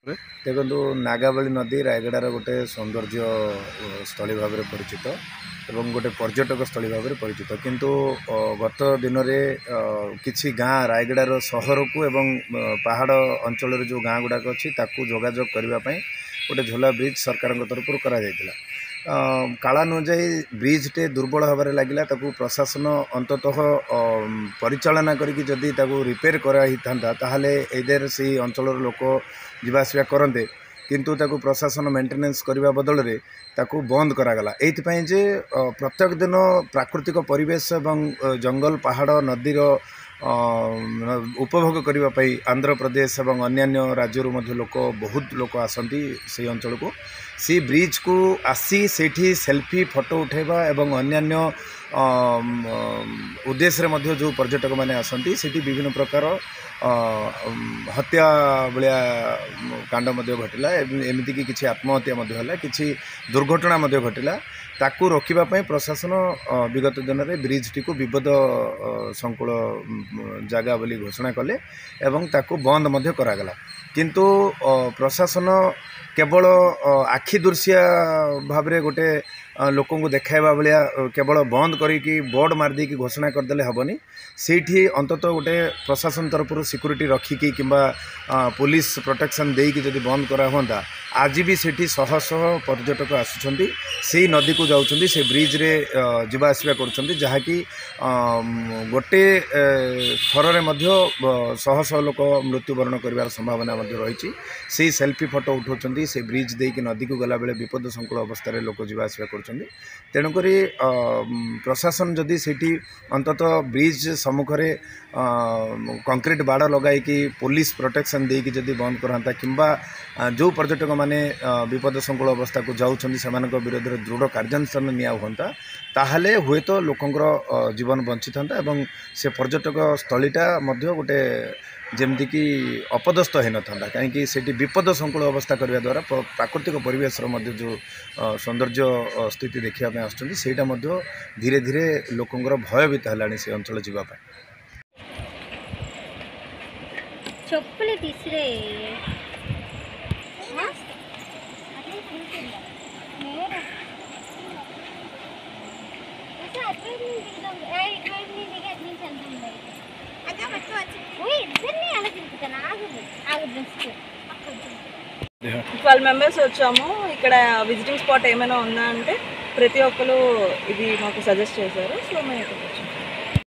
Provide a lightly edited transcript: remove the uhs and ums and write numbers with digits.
देखो नागावली नदी रायगड़ार गोटे सौंदर्य स्थली भाव में परिचित एवं गोटे पर्यटक स्थली भाव में परिचित किंतु गत दिन में किसी गाँ रायगड़ार सहर को एवं पहाड़ अंचल जो गाँ गुड़ाक अच्छी जोगाजोग करने गोटे झोला ब्रिज सरकार तरफ करा कालानुजाई ब्रिज टे दुर्बल हबार लगिला प्रशासन अंततः परिचालना करी जदि रिपेयर कराई था ताहले एदेर से अंचल लोक जीवासवा करते किंतु ताकू प्रशासन मेंटेनेंस करने बदल रे ताकू बंद करागला एइथपाई जे प्रत्येक दिन प्राकृतिक परिवेश एवं जंगल पहाड़ नदीर उपभोग करने आंध्र प्रदेश एवं अन्यान्य राज्यों मध्य लोक बहुत लोक आसती से अंचल को सी ब्रिज को आसी सेठी सेल्फी फोटो उठेबा एवं अन्यान्य उद्देश्य मध्य जो पर्यटक मैंने आसती सेठी विभिन्न प्रकार हत्या भाया कांड घटला एमती कि किसी आत्महत्या है किसी दुर्घटना घटला ताकू रोकवाई प्रशासन विगत दिन में ब्रिज टी को विपद संकुल जगह बोली घोषणा कले एवं ताकू बंद करागला किंतु प्रशासन केवल आखि दृश्या भाव में गोटे लोक देखाइबा भाया केवल बंद करी बोर्ड मारदी की घोषणा करदे हेनी से अंतत गोटे प्रशासन तरफ सिक्यूरीटी रखिकी किंबा पुलिस प्रोटेक्शन देकी जदि बंद करा हुआ आज भी सेठी शह शह पर्यटक आसुंच से नदी को जाऊँच से ब्रिज रे जीवा आसवा कर जहाँकि गोटे थर शह शह लोक मृत्युवरण कर संभावना रही से सेल्फी फोटो उठाउछन्ति से ब्रिज देकी नदी को गला बेले विपद संकुल अवस्था लोक जीवा आसवा कर तेणुक प्रशासन जदि सेठी अंतत ब्रिज सम्मुखें कंक्रीट बाड़ लगाई पुलिस प्रोटेक्शन देकी जदि बंद कराता किंबा जो पर्यटक माने विपद संकुल अवस्था को जाऊँच से विरोध में दृढ़ कार्यानुष्ठान निया हुआ ताहले हुए तो लोकंर जीवन बंची था एवं से पर्यटक स्थलीटा गोटे जमती कि अपदस्थ हो न था कहीं से विपद संकुल अवस्था करने द्वारा प्राकृतिक परिवेश जो सौंदर्य स्थिति देखापी आसटा धीरे धीरे लोकंर भयभीत है से अंचल जावाई ट्वेल्व मेंबर्स వచ్చాము ఇక్కడ విజిటింగ్ స్పాట్ ఏమైనా ఉందా అంటే ప్రతి ఒక్కరు ఇది మాకు సజెస్ట్ చేశారు సో మేము